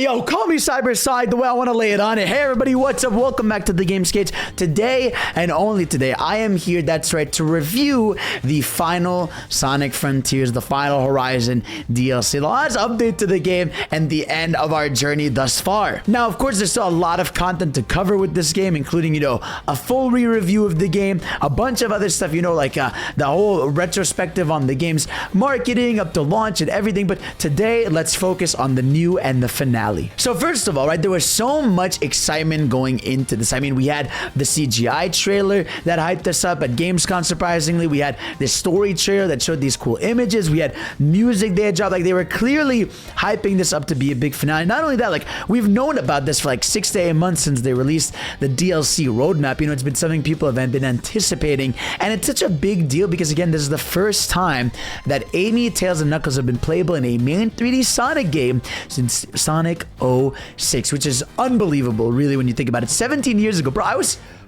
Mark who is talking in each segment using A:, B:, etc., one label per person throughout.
A: Yo, call me Cyberside the way I want to lay it on it. Hey everybody, what's up? Welcome back to the Gamescades. Today, and only today, I am here, that's right, to review the final Sonic Frontiers, the final Horizon DLC. The last update to the game and the end of our journey thus far. Now, of course, there's still a lot of content to cover with this game, including, a full re-review of the game, a bunch of other stuff, like the whole retrospective on the game's marketing up to launch and everything. But today, let's focus on the new and the finale. So first of all, right, there was so much excitement going into this. I mean, we had the CGI trailer that hyped us up at Gamescom, surprisingly. We had this story trailer that showed these cool images. We had music they had dropped. Like, they were clearly hyping this up to be a big finale. Not only that, like, we've known about this for like 6 to 8 months since they released the DLC roadmap. It's been something people have been anticipating, and it's such a big deal because, again, this is the first time that Amy, Tails, and Knuckles have been playable in a main 3D Sonic game since Sonic 06, which is unbelievable, really, when you think about it. 17 years ago, bro.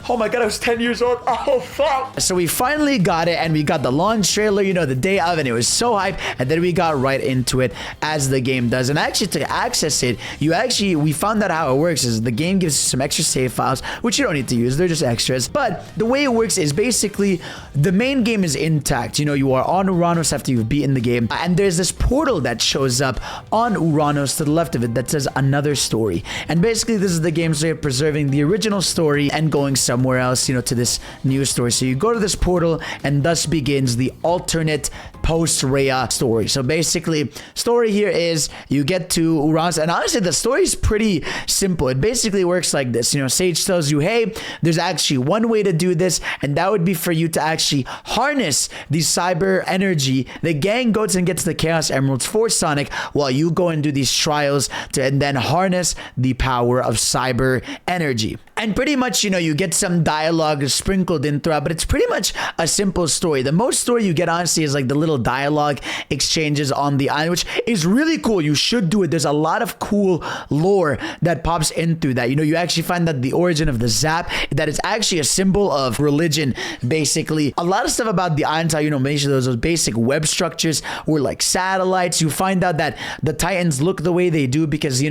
A: Oh my god, I was 10 years old. Oh, fuck. So we finally got it, and we got the launch trailer, the day of, and it was so hype. And then we got right into it, as the game does. And actually, to access it, we found out how it works is the game gives you some extra save files, which you don't need to use. They're just extras. But the way it works is basically the main game is intact. You are on Uranus after you've beaten the game. And there's this portal that shows up on Uranus to the left of it that says another story. And basically, this is the game's way of preserving the original story and going somewhere else, to this new story. So you go to this portal, and thus begins the alternate post-Rhea story. So basically, story here is you get to Uranus, and honestly, the story is pretty simple. It basically works like this. Sage tells you, hey, there's actually one way to do this, and that would be for you to actually harness the cyber energy. The gang goes and gets the Chaos Emeralds for Sonic while you go and do these trials and then harness the power of cyber energy. And pretty much, you get some dialogue sprinkled in throughout, but it's pretty much a simple story. The most story you get, honestly, is like the little dialogue exchanges on the island, which is really cool. You should do it. There's a lot of cool lore that pops in through that. You actually find that the origin of the Zap, that it's actually a symbol of religion, basically. A lot of stuff about the islands, how, mention those basic web structures were like satellites. You find out that the Titans look the way they do because,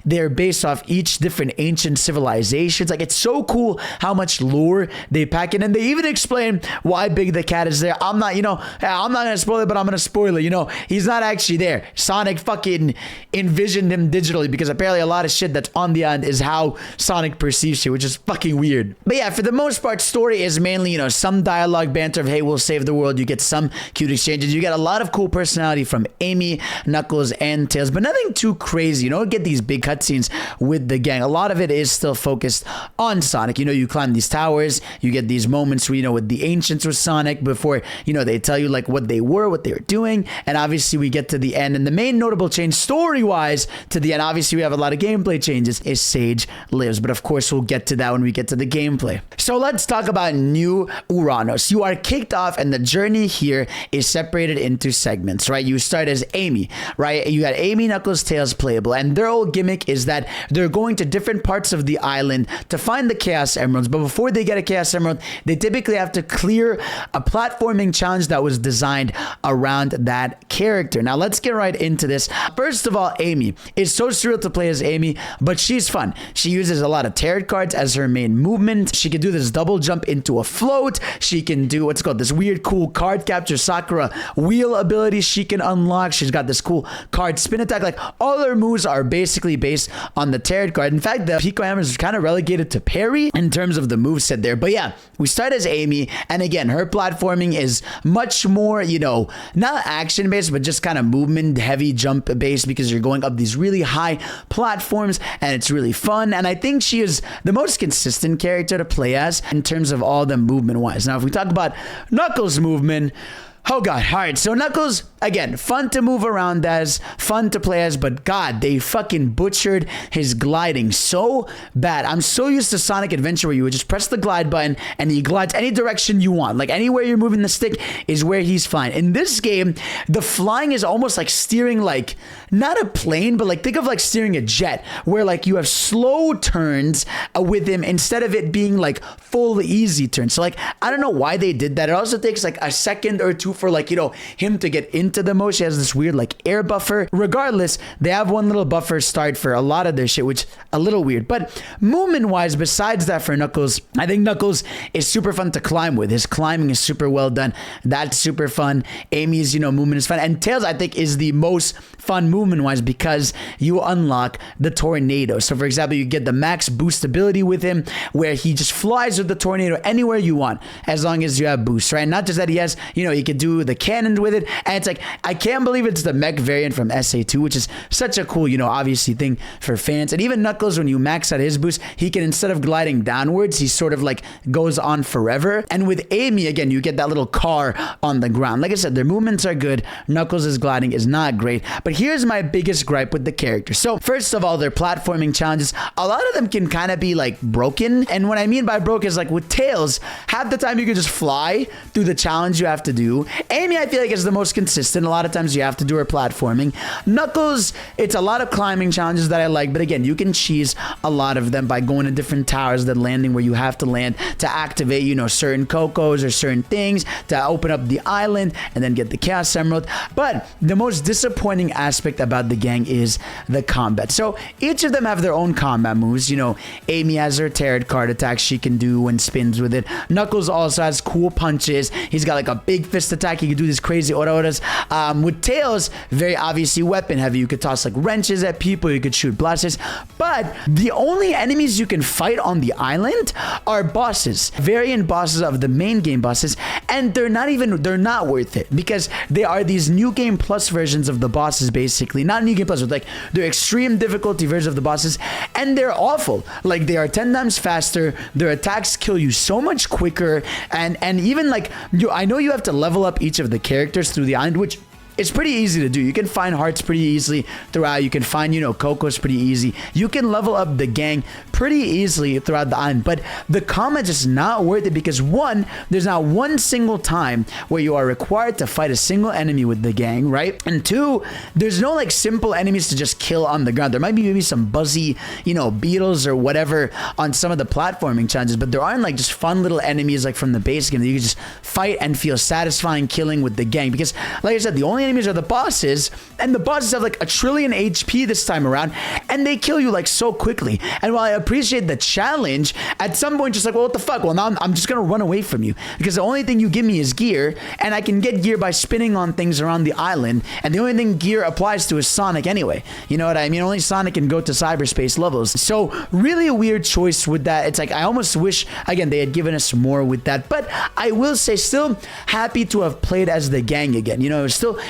A: they're based off each different ancient civilizations. Like, it's so cool how much lore they pack in, and they even explain why Big the Cat is there. I'm not gonna spoil it, but I'm gonna spoil it. He's not actually there. Sonic fucking envisioned him digitally because apparently a lot of shit that's on the island is how Sonic perceives you, which is fucking weird. But yeah, for the most part, story is mainly, some dialogue banter of, hey, we'll save the world. You get some cute exchanges. You get a lot of cool personality from Amy, Knuckles, and Tails, but nothing too crazy. You don't get these big cutscenes with the gang. A lot of it is still focused on Sonic. You climb these towers, you get these moments where, with the ancients with Sonic before, they tell you like what they were doing. And obviously we get to the end, and the main notable change story-wise to the end, obviously we have a lot of gameplay changes, is Sage lives. But of course, we'll get to that when we get to the gameplay. So let's talk about New Uranus. You are kicked off, and the journey here is separated into segments, right? You start as Amy, right? You got Amy, Knuckles, Tails playable, and their whole gimmick is that they're going to different parts of the island to find the Chaos Emeralds. But before they get a Chaos Emerald, they typically have to clear a platforming challenge that was designed around that character. Now let's get right into this. First of all, Amy. It's so surreal to play as Amy, but she's fun. She uses a lot of tarot cards as her main movement. She can do this double jump into a float. She can do what's called this weird cool card capture Sakura wheel ability she can unlock. She's got this cool card spin attack. Like, all her moves are basically based on the tarot card. In fact, the Pico Hammer is kind of relegated to parry in terms of the moveset there. But yeah, we start as Amy, and again, her platforming is much more, not action based, but just kind of movement heavy jump based, because you're going up these really high platforms, and it's really fun. And I think she is the most consistent character to play as in terms of all the movement wise. Now, if we talk about Knuckles' movement, oh god. All right, so Knuckles, again, fun to move around as, fun to play as, but god, they fucking butchered his gliding so bad. I'm so used to Sonic Adventure where you would just press the glide button and he glides any direction you want. Like, anywhere you're moving the stick is where he's flying. In this game, the flying is almost like steering, like, not a plane, but like, think of like steering a jet, where like you have slow turns with him instead of it being like full easy turns. So like, I don't know why they did that. It also takes like a second or two two for like, you know, him to get into the most. She has this weird like air buffer. Regardless, they have one little buffer start for a lot of their shit, which a little weird. But movement wise, besides that for Knuckles, I think Knuckles is super fun to climb with. His climbing is super well done. That's super fun. Amy's, you know, movement is fun. And Tails, I think, is the most fun movement wise because you unlock the tornado. So for example, you get the max boost ability with him where he just flies with the tornado anywhere you want as long as you have boost, right? Not just that he has, you know, he could do the cannon with it. And it's like, I can't believe it's the mech variant from SA2, which is such a cool, you know, obviously thing for fans. And even Knuckles, when you max out his boost, he can, instead of gliding downwards, he sort of like goes on forever. And with Amy, again, you get that little car on the ground. Like I said, their movements are good. Knuckles' gliding is not great. But here's my biggest gripe with the character. So first of all, their platforming challenges, a lot of them can kind of be like broken. And what I mean by broke is like with Tails, half the time you can just fly through the challenge you have to do. Amy, I feel like, is the most consistent. A lot of times you have to do her platforming. Knuckles, it's a lot of climbing challenges that I like, but again, you can cheese a lot of them by going to different towers, then landing where you have to land to activate, you know, certain Cocos or certain things to open up the island and then get the Chaos Emerald. But the most disappointing aspect about the gang is the combat. So each of them have their own combat moves. You know, Amy has her tarot card attacks she can do and spins with it. Knuckles also has cool punches. He's got like a big fist attack. He can do these crazy auras. With Tails, very obviously weapon heavy. You could toss like wrenches at people. You could shoot blasters. But the only enemies you can fight on the island are bosses, variant bosses of the main game bosses, and they're not worth it because they are these new game plus versions of the bosses, basically. Not new game plus, but like they're extreme difficulty versions of the bosses, and they're awful. Like they are 10 times faster. Their attacks kill you so much quicker, and even like I know you have to level up each of the characters through the island, which it's pretty easy to do. You can find hearts pretty easily throughout. You can find, you know, Coco's pretty easy. You can level up the gang pretty easily throughout the island, but the combat is not worth it because one, there's not one single time where you are required to fight a single enemy with the gang, right? And two, there's no like simple enemies to just kill on the ground. There might be maybe some buzzy, you know, beetles or whatever on some of the platforming challenges, but there aren't like just fun little enemies like from the base game that you can just fight and feel satisfying killing with the gang. Because like I said, the only enemies are the bosses, and the bosses have like 1 trillion HP this time around, and they kill you like so quickly. And while I appreciate the challenge, at some point just like, well, what the fuck? Well, now I'm just gonna run away from you because the only thing you give me is gear, and I can get gear by spinning on things around the island, and the only thing gear applies to is Sonic anyway. You know what I mean? Only Sonic can go to cyberspace levels. So really a weird choice with that. It's like I almost wish, again, they had given us more with that, but I will say still happy to have played as the gang again. You know,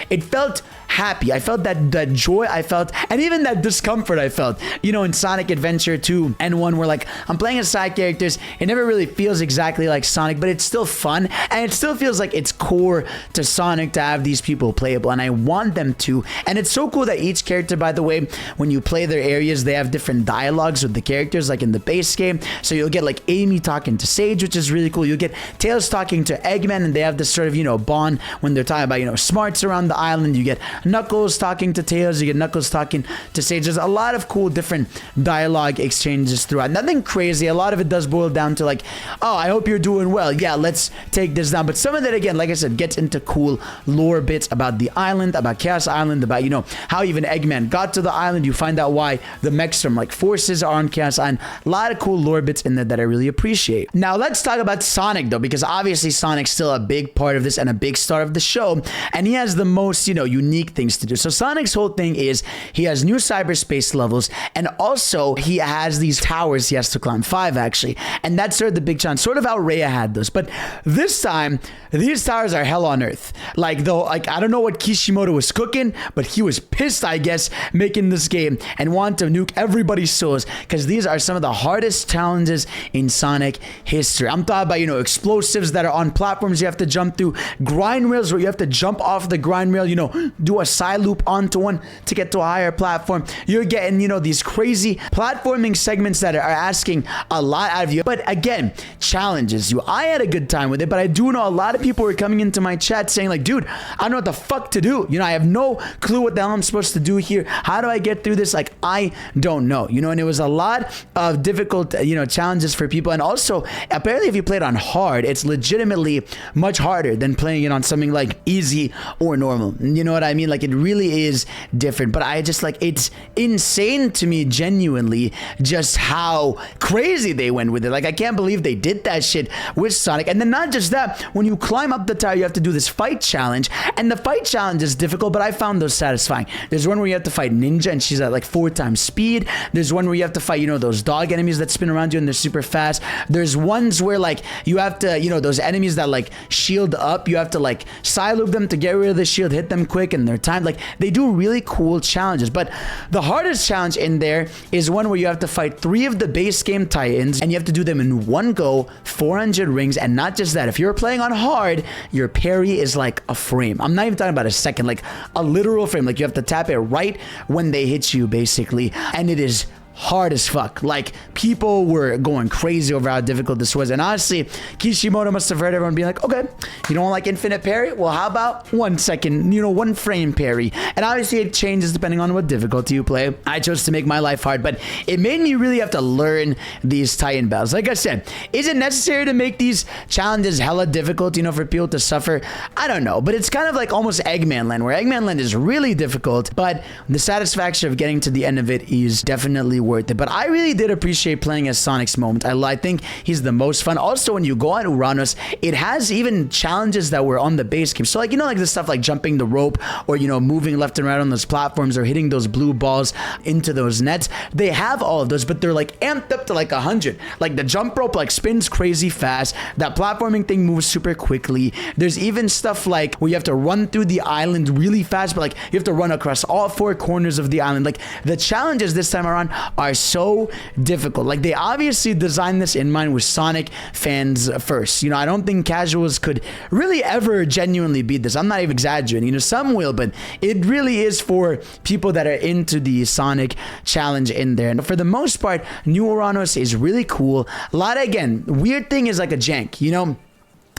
A: it felt happy. I felt that joy I felt, and even that discomfort I felt, you know, in Sonic Adventure 2 and 1, where like I'm playing as side characters. It never really feels exactly like Sonic, but it's still fun, and it still feels like it's core to Sonic to have these people playable, and I want them to. And it's so cool that each character, by the way, when you play their areas, they have different dialogues with the characters, like in the base game. So you'll get like Amy talking to Sage, which is really cool. You'll get Tails talking to Eggman, and they have this sort of, you know, bond when they're talking about, you know, smarts around the island. You get Knuckles talking to Tails, you get Knuckles talking to Sage. There's a lot of cool different dialogue exchanges throughout. Nothing crazy. A lot of it does boil down to like, oh, I hope you're doing well. Yeah, let's take this down. But some of that, again, like I said, gets into cool lore bits about the island, about Chaos Island, about, you know, how even Eggman got to the island. You find out why the mechs from like forces are on Chaos Island. A lot of cool lore bits in there that I really appreciate. Now let's talk about Sonic though, because obviously Sonic's still a big part of this and a big star of the show, and he has the most, you know, unique things to do. So Sonic's whole thing is he has new cyberspace levels, and also he has these towers he has to climb, 5 actually, and that's sort of the big challenge, sort of how Rhea had those. But this time these towers are hell on earth. Like though, like I don't know what Kishimoto was cooking, but he was pissed, I guess, making this game and wanted to nuke everybody's souls, because these are some of the hardest challenges in Sonic history. I'm talking about, you know, explosives that are on platforms you have to jump through, grind rails where you have to jump off the grind rail, you know, do a side loop onto one to get to a higher platform. You're getting, you know, these crazy platforming segments that are asking a lot out of you, but again, challenges you. I had a good time with it, but I do know a lot of people were coming into my chat saying like, dude, I don't know what the fuck to do. You know, I have no clue what the hell I'm supposed to do here. How do I get through this? Like, I don't know, you know, and it was a lot of difficult, you know, challenges for people. And also, apparently if you play it on hard, it's legitimately much harder than playing it on something like easy or normal. You know what I mean? Like, it really is different, but I just like, it's insane to me genuinely just how crazy they went with it. Like, I can't believe they did that shit with Sonic. And then not just that, when you climb up the tower, you have to do this fight challenge, and the fight challenge is difficult, but I found those satisfying. There's one where you have to fight Ninja and she's at like 4 times speed. There's one where you have to fight, you know, those dog enemies that spin around you and they're super fast. There's ones where like you have to, you know, those enemies that like shield up, you have to like side loop them to get rid of the shield, hit them quick, and they're timed. Like, they do really cool challenges, but the hardest challenge in there is one where you have to fight 3 of the base game Titans, and you have to do them in one go, 400 rings. And not just that, if you're playing on hard, your parry is like a frame. I'm not even talking about a second, like a literal frame. Like, you have to tap it right when they hit you, basically, and it is hard as fuck. Like, people were going crazy over how difficult this was. And honestly, Kishimoto must have heard everyone being like, okay, you don't like infinite parry? Well, how about 1 second, you know, 1 frame parry? And obviously it changes depending on what difficulty you play. I chose to make my life hard, but it made me really have to learn these Titan battles. Like I said, is it necessary to make these challenges hella difficult, you know, for people to suffer? I don't know, but it's kind of like almost Eggman Land, where Eggman Land is really difficult, but the satisfaction of getting to the end of it is definitely worth it. But I really did appreciate playing as Sonic's moment. I think he's the most fun. Also, when you go on Uranus, it has even challenges that were on the base game. So, like, you know, like the stuff like jumping the rope, or, you know, moving left and right on those platforms, or hitting those blue balls into those nets. They have all of those, but they're like amped up to like 100. Like, the jump rope like spins crazy fast. That platforming thing moves super quickly. There's even stuff like where you have to run through the island really fast, but like you have to run across all 4 corners of the island. Like, the challenges this time around are so difficult. Like, they obviously designed this in mind with Sonic fans first. You know, I don't think casuals could really ever genuinely beat this. I'm not even exaggerating. You know, some will, but it really is for people that are into the Sonic challenge in there. And for the most part, New Uranus is really cool. A lot of, again, weird thing is like a jank, you know.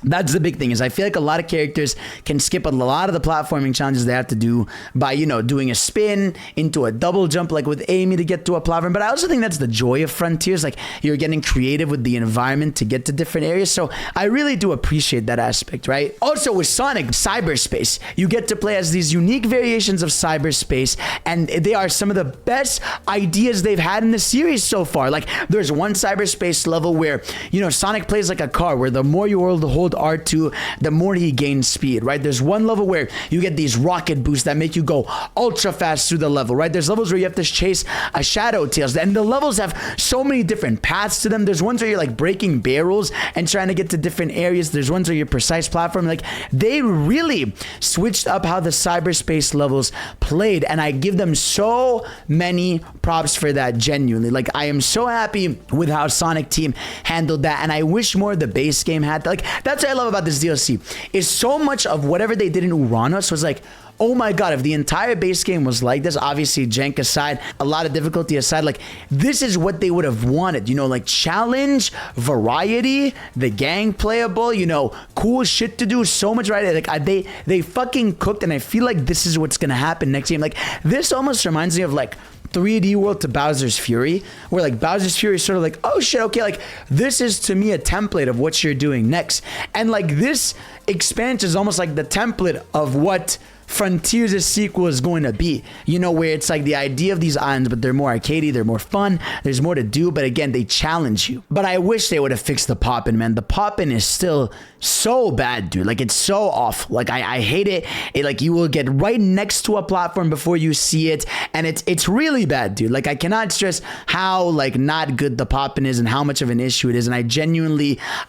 A: That's the big thing, is I feel like a lot of characters can skip a lot of the platforming challenges they have to do by, you know, doing a spin into a double jump like with Amy to get to a platform. But I also think that's the joy of Frontiers. Like, you're getting creative with the environment to get to different areas. So I really do appreciate that aspect, right? Also with Sonic, cyberspace, you get to play as these unique variations of cyberspace, and they are some of the best ideas they've had in the series so far. Like, there's one cyberspace level where, you know, Sonic plays like a car, where the more you hold R2, the more he gains speed, right? There's one level where you get these rocket boosts that make you go ultra fast through the level, right? There's levels where you have to chase a Shadow Tails, and the levels have so many different paths to them. There's ones where you're like breaking barrels and trying to get to different areas. There's ones where you're precise platform. Like, they really switched up how the cyberspace levels played, and I give them so many props for that, genuinely. Like, I am so happy with how Sonic Team handled that, and I wish more of the base game had that. Like, that's what I love about this DLC, is so much of whatever they did in Uranus was like, oh my god, if the entire base game was like this, obviously jank aside, a lot of difficulty aside, like, this is what they would have wanted, you know, like challenge, variety, the gang playable, you know, cool shit to do, so much variety. Like, they fucking cooked, and I feel like this is what's gonna happen next game. Like, this almost reminds me of like 3D World to Bowser's Fury, where like Bowser's Fury is sort of like, oh shit, okay, like this is to me a template of what you're doing next. And like, this expansion is almost like the template of what Frontiers' sequel is going to be, you know, where it's like the idea of these islands, but they're more arcadey, they're more fun, there's more to do, but again, they challenge you. But I wish they would have fixed the poppin', man. The poppin' is still so bad, dude. Like, it's so awful. Like, I hate it. Like, you will get right next to a platform before you see it, and it's really bad, dude. Like, I cannot stress how like not good the poppin' is and how much of an issue it is. And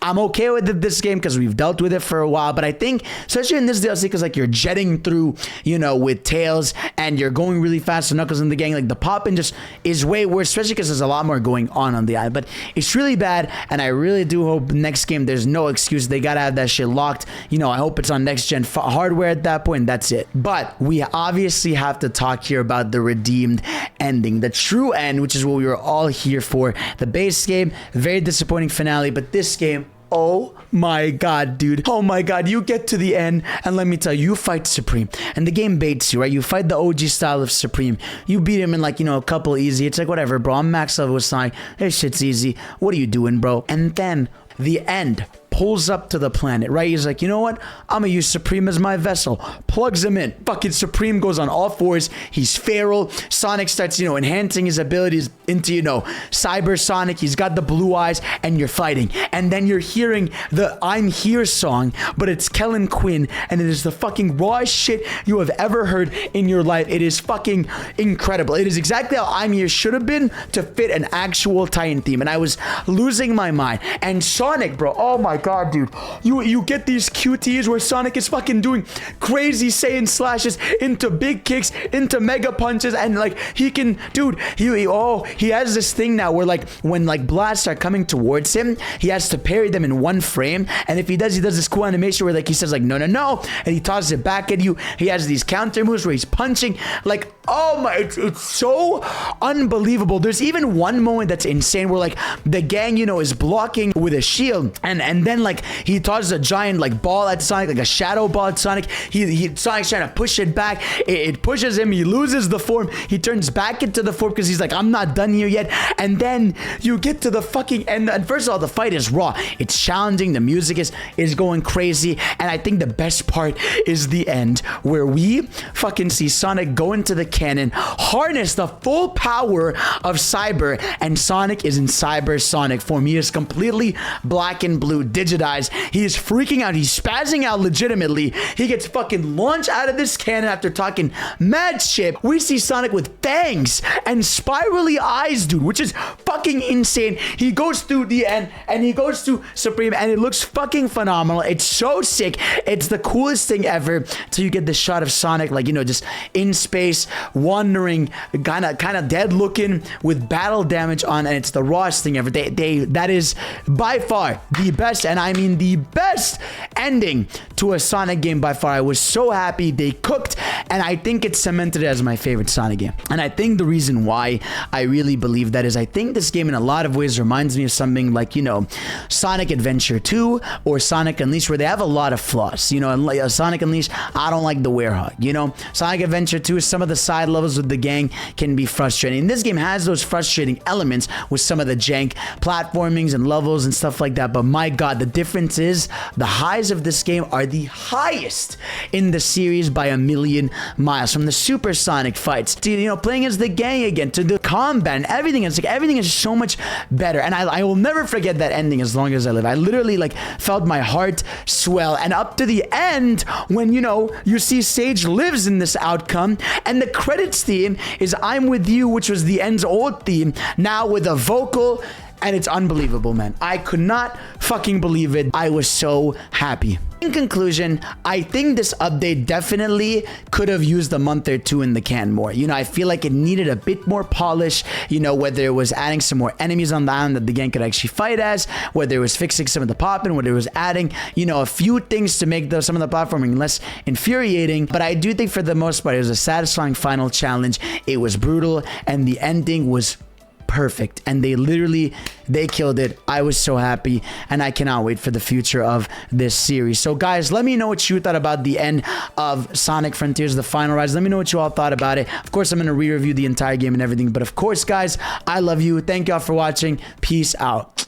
A: I'm okay with this game because we've dealt with it for a while, but I think especially in this DLC, because like you're jetting through you, you know, with Tails, and you're going really fast with Knuckles and the gang. Like, the popping just is way worse, especially because there's a lot more going on the island. But it's really bad, and I really do hope next game there's no excuse. They gotta have that shit locked. You know, I hope it's on next gen hardware at that point. That's it. But we obviously have to talk here about the redeemed ending, the true end, which is what we were all here for. The base game, very disappointing finale, but this game, oh my god, dude. Oh my god, you get to the end, and let me tell you, you fight Supreme, and the game baits you, right? You fight the OG style of Supreme. You beat him in, like, you know, a couple easy. It's like, whatever, bro. I'm max level with Sonic. This shit's easy. What are you doing, bro? And then the end pulls up to the planet, right? He's like, you know what? I'm gonna use Supreme as my vessel. Plugs him in. Fucking Supreme goes on all fours. He's feral. Sonic starts, you know, enhancing his abilities into, you know, Cyber Sonic. He's got the blue eyes, and you're fighting. And then you're hearing the I'm Here song, but it's Kellen Quinn, and it is the fucking rawest shit you have ever heard in your life. It is fucking incredible. It is exactly how I'm Here should have been to fit an actual Titan theme, and I was losing my mind. And Sonic, bro, oh my god, dude, you get these QTs where Sonic is fucking doing crazy Saiyan slashes into big kicks, into mega punches, and like he can, dude, he has this thing now where, like, when like blasts are coming towards him, he has to parry them in one frame, and if he does this cool animation where, like, he says like no, and he tosses it back at you. He has these counter moves where he's punching, like, oh my, it's so unbelievable. There's even one moment that's insane where, like, the gang, you know, is blocking with a shield, and then, like, he tosses a giant, like, ball at Sonic, like a shadow ball at Sonic. Sonic's trying to push it back. It pushes him. He loses the form. He turns back into the form because he's like, I'm not done here yet. And then you get to the fucking end, and first of all, the fight is raw. It's challenging. The music is going crazy, and I think the best part is the end, where we fucking see Sonic go into the cannon, harness the full power of Cyber, and Sonic is in Cyber Sonic form. He is completely black and blue, digitized. He is freaking out. He's spazzing out legitimately. He gets fucking launched out of this cannon after talking mad shit. We see Sonic with fangs and spirally eyes, dude, which is fucking insane. He goes through the end, and he goes to Supreme, and it looks fucking phenomenal. It's so sick. It's the coolest thing ever till you get the shot of Sonic, like, you know, just in space, wandering, kind of dead looking with battle damage on, and it's the rawest thing ever. That is by far the best, and I mean the best ending to a Sonic game by far. I was so happy they cooked, and I think it's cemented as my favorite Sonic game. And I think the reason why I really believe that is I think this game in a lot of ways reminds me of something like, you know, Sonic Adventure 2 or Sonic Unleashed, where they have a lot of flaws. You know, and like Sonic Unleashed, I don't like the werehog. You know, Sonic Adventure 2, some of the side levels with the gang can be frustrating. This game has those frustrating elements with some of the jank platformings and levels and stuff like that, but my god, the difference is the highs of this game are the highest in the series by a million miles. From the Super Sonic fights to, you know, playing as the gang again, to the combat and everything. It's like everything is so much better, and I will never forget that ending as long as I live. I literally, like, felt my heart swell, and up to the end when, you know, you see Sage lives in this outcome, and the credits theme is I'm With You, which was the end's old theme, now with a vocal, and it's unbelievable, man. I could not fucking believe it. I was so happy. In conclusion, I think this update definitely could have used a month or two in the can more. You know, I feel like it needed a bit more polish, you know, whether it was adding some more enemies on the island that the gang could actually fight as, whether it was fixing some of the popping, whether it was adding, you know, a few things to make some of the platforming less infuriating. But I do think for the most part, it was a satisfying final challenge. It was brutal, and the ending was perfect, and they killed it. I was so happy, and I cannot wait for the future of this series. So guys, let me know what you thought about the end of Sonic Frontiers, the final rise. Let me know what you all thought about it. Of course, I'm going to re-review the entire game and everything, but of course, guys, I love you. Thank y'all for watching. Peace out.